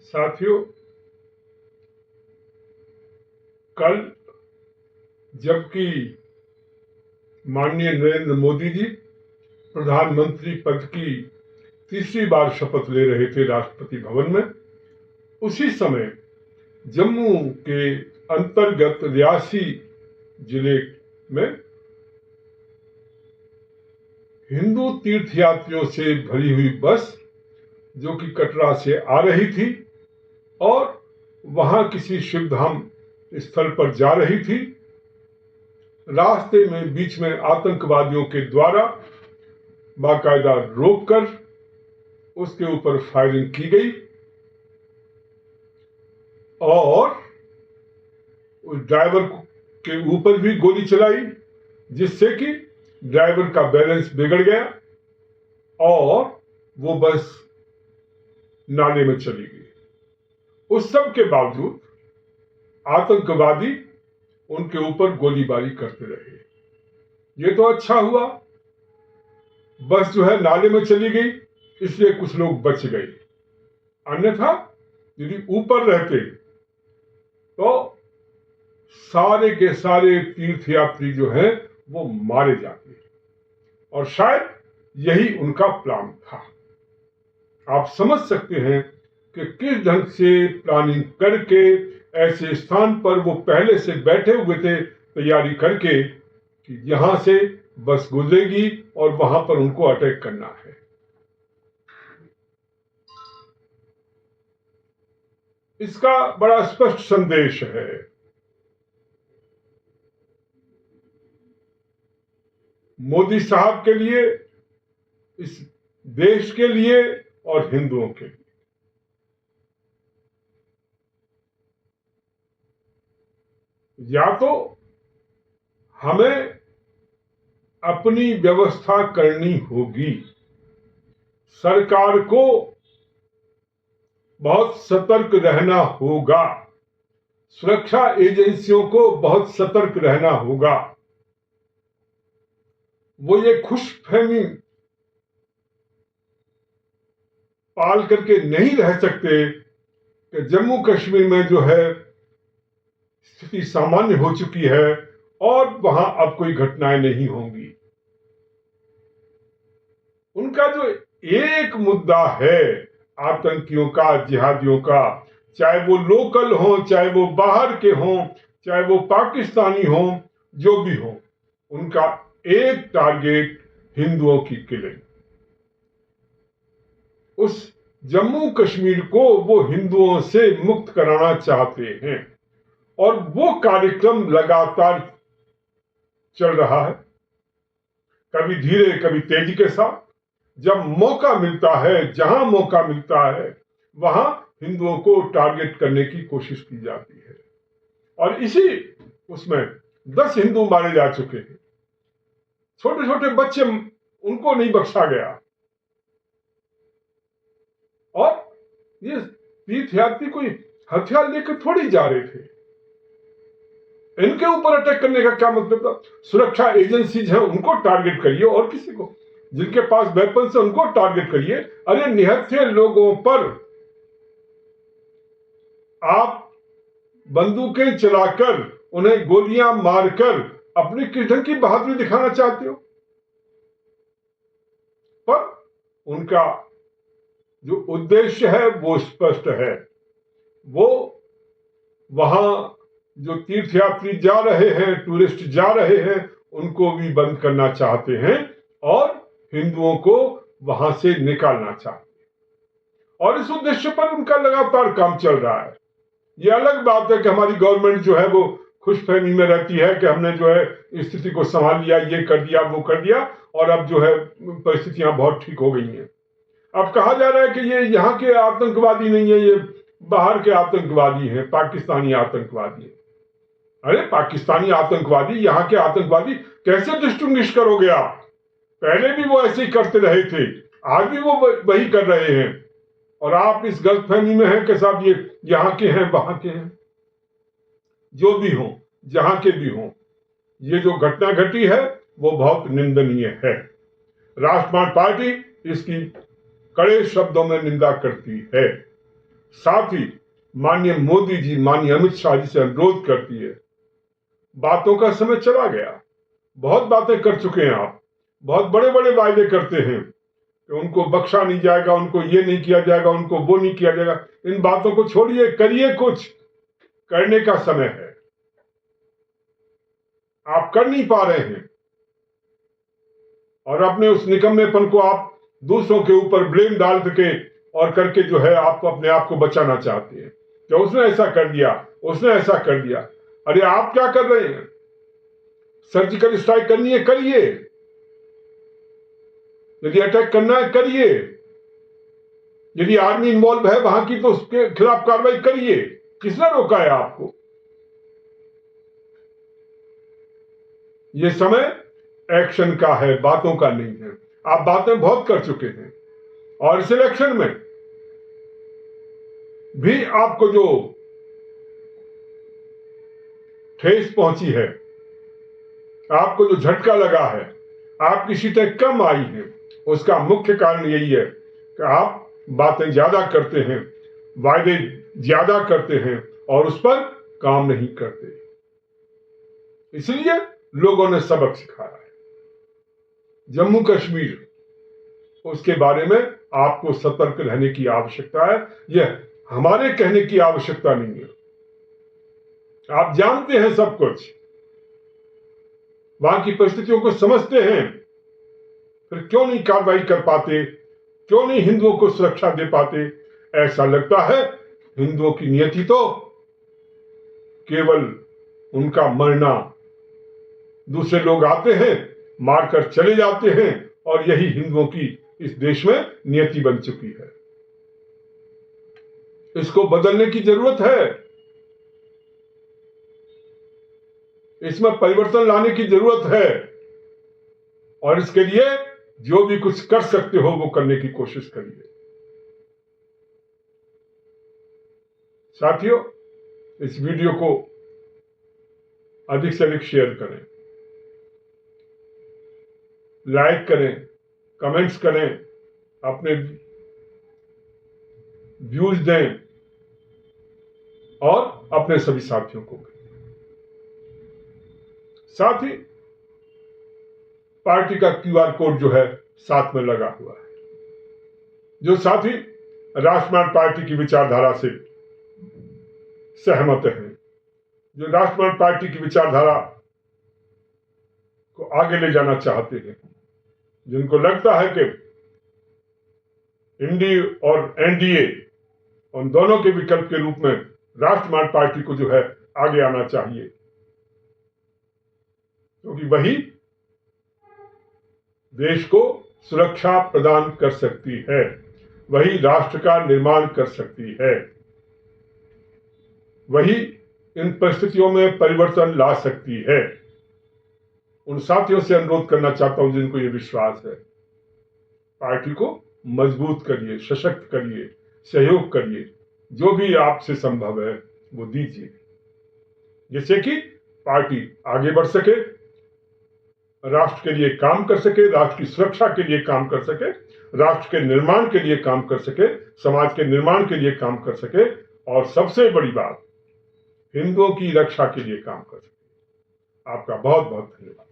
साथियों, कल जबकि माननीय नरेंद्र मोदी जी प्रधानमंत्री पद की तीसरी बार शपथ ले रहे थे राष्ट्रपति भवन में, उसी समय जम्मू के अंतर्गत रियासी जिले में हिंदू तीर्थयात्रियों से भरी हुई बस जो कि कटरा से आ रही थी और वहां किसी शिवधाम स्थल पर जा रही थी, रास्ते में बीच में आतंकवादियों के द्वारा बाकायदा रोककर उसके ऊपर फायरिंग की गई और उस ड्राइवर के ऊपर भी गोली चलाई, जिससे कि ड्राइवर का बैलेंस बिगड़ गया और वो बस नाले में चली गई। उस सब के बावजूद आतंकवादी उनके ऊपर गोलीबारी करते रहे। ये तो अच्छा हुआ, बस जो है नाले में चली गई, इसलिए कुछ लोग बच गए। अन्यथा यदि ऊपर रहते तो सारे के सारे तीर्थयात्री जो हैं वो मारे जाते, और शायद यही उनका प्लान था। आप समझ सकते हैं कि किस ढंग से प्लानिंग करके ऐसे स्थान पर वो पहले से बैठे हुए थे तैयारी करके कि यहां से बस गुजरेगी और वहां पर उनको अटैक करना है। इसका बड़ा स्पष्ट संदेश है। मोदी साहब के लिए, इस देश के लिए और हिंदुओं के लिए। या तो हमें अपनी व्यवस्था करनी होगी, सरकार को बहुत सतर्क रहना होगा, सुरक्षा एजेंसियों को बहुत सतर्क रहना होगा। वो ये खुशफहमी पाल करके नहीं रह सकते कि जम्मू कश्मीर में जो है स्थिति सामान्य हो चुकी है और वहां अब कोई घटनाएं नहीं होंगी। उनका जो एक मुद्दा है आतंकियों का, जिहादियों का, चाहे वो लोकल हो, चाहे वो बाहर के हों, चाहे वो पाकिस्तानी हों, जो भी हो, उनका एक टारगेट हिंदुओं की किलिंग। उस जम्मू कश्मीर को वो हिंदुओं से मुक्त कराना चाहते हैं और वो कार्यक्रम लगातार चल रहा है, कभी धीरे कभी तेजी के साथ। जब मौका मिलता है, जहां मौका मिलता है, वहां हिंदुओं को टारगेट करने की कोशिश की जाती है। और इसी उसमें 10 हिंदू मारे जा चुके हैं, छोटे छोटे बच्चे, उनको नहीं बख्शा गया। और ये तीर्थयात्री कोई हथियार लेकर थोड़ी जा रहे थे। इनके ऊपर अटैक करने का क्या मतलब था? सुरक्षा एजेंसीज हैं, उनको टारगेट करिए, और किसी को जिनके पास वेपन्स है उनको टारगेट करिए। अरे निहत्थे लोगों पर आप बंदूकें चलाकर, उन्हें गोलियां मारकर अपनी किस ढंग की बहादुरी दिखाना चाहते हो? पर उनका जो उद्देश्य है वो स्पष्ट है। वो वहां जो तीर्थयात्री जा रहे हैं, टूरिस्ट जा रहे हैं, उनको भी बंद करना चाहते हैं और हिंदुओं को वहां से निकालना चाहते हैं। और इस उद्देश्य पर उनका लगातार काम चल रहा है। ये अलग बात है कि हमारी गवर्नमेंट जो है वो खुशफहमी में रहती है कि हमने जो है स्थिति को संभाल लिया, ये कर दिया, वो कर दिया, और अब जो है परिस्थितियां बहुत ठीक हो गई हैं। अब कहा जा रहा है कि ये यहाँ के आतंकवादी नहीं है, ये बाहर के आतंकवादी हैं, पाकिस्तानी आतंकवादी हैं। अरे पाकिस्तानी आतंकवादी, यहाँ के आतंकवादी कैसे डिस्टिंग्विश करोगे आप? पहले भी वो ऐसे ही करते रहे थे, आज भी वो वही कर रहे हैं, और आप इस गलतफहमी में हैं कि साहब ये यहाँ के हैं, वहां के हैं। जो भी हो, जहां के भी हो, ये जो घटना घटी है वो बहुत निंदनीय है। राष्ट्रवादी पार्टी इसकी कड़े शब्दों में निंदा करती है। साथ ही माननीय मोदी जी, माननीय अमित शाह जी से अनुरोध करती है, बातों का समय चला गया, बहुत बातें कर चुके हैं आप, बहुत बड़े बड़े वायदे करते हैं कि उनको बख्शा नहीं जाएगा, उनको ये नहीं किया जाएगा, उनको वो नहीं किया जाएगा। इन बातों को छोड़िए, करिए, कुछ करने का समय है। आप कर नहीं पा रहे हैं और अपने उस निकम्मेपन को आप दूसरों के ऊपर ब्लेम डाल के और करके जो है आप अपने आप को बचाना चाहते हैं कि उसने ऐसा कर दिया, उसने ऐसा कर दिया। अरे आप क्या कर रहे हैं? सर्जिकल स्ट्राइक करनी है, करिए। यदि अटैक करना है, करिए। यदि आर्मी इन्वॉल्व है वहां की, तो उसके खिलाफ कार्रवाई करिए। किसने रोका है आपको? यह समय एक्शन का है, बातों का नहीं है। आप बातें बहुत कर चुके हैं और इस इलेक्शन में भी आपको जो ठेस पहुंची है, आपको जो झटका लगा है, आपकी सीटें कम आई हैं, उसका मुख्य कारण यही है कि आप बातें ज्यादा करते हैं, वायदे ज्यादा करते हैं और उस पर काम नहीं करते। इसलिए लोगों ने सबक सिखाया है। जम्मू कश्मीर, उसके बारे में आपको सतर्क रहने की आवश्यकता है। यह हमारे कहने की आवश्यकता नहीं है, आप जानते हैं सब कुछ, वहां की परिस्थितियों को समझते हैं, फिर क्यों नहीं कार्रवाई कर पाते? क्यों नहीं हिंदुओं को सुरक्षा दे पाते? ऐसा लगता है हिंदुओं की नियति तो केवल उनका मरना, दूसरे लोग आते हैं, मारकर चले जाते हैं, और यही हिंदुओं की इस देश में नियति बन चुकी है। इसको बदलने की जरूरत है, इसमें परिवर्तन लाने की जरूरत है, और इसके लिए जो भी कुछ कर सकते हो वो करने की कोशिश करिए। साथियों, इस वीडियो को अधिक से अधिक शेयर करें, लाइक करें, कमेंट्स करें, अपने व्यूज दें और अपने सभी साथियों को। साथ ही पार्टी का क्यूआर कोड जो है साथ में लगा हुआ है। जो साथी राष्ट्रवाद पार्टी की विचारधारा से सहमत हैं, जो राष्ट्रवाद पार्टी की विचारधारा को आगे ले जाना चाहते हैं, जिनको लगता है कि इंडी और एनडीए उन दोनों के विकल्प के रूप में राष्ट्रवाद पार्टी को जो है आगे आना चाहिए, क्योंकि वही देश को सुरक्षा प्रदान कर सकती है, वही राष्ट्र का निर्माण कर सकती है, वही इन परिस्थितियों में परिवर्तन ला सकती है। उन साथियों से अनुरोध करना चाहता हूं जिनको ये विश्वास है, पार्टी को मजबूत करिए, सशक्त करिए, सहयोग करिए, जो भी आपसे संभव है वो दीजिए, जिससे कि पार्टी आगे बढ़ सके, राष्ट्र के लिए काम कर सके, राष्ट्र की सुरक्षा के लिए काम कर सके, राष्ट्र के निर्माण के लिए काम कर सके, समाज के निर्माण के लिए काम कर सके, और सबसे बड़ी बात, हिंदुओं की रक्षा के लिए काम कर सके। आपका बहुत बहुत धन्यवाद।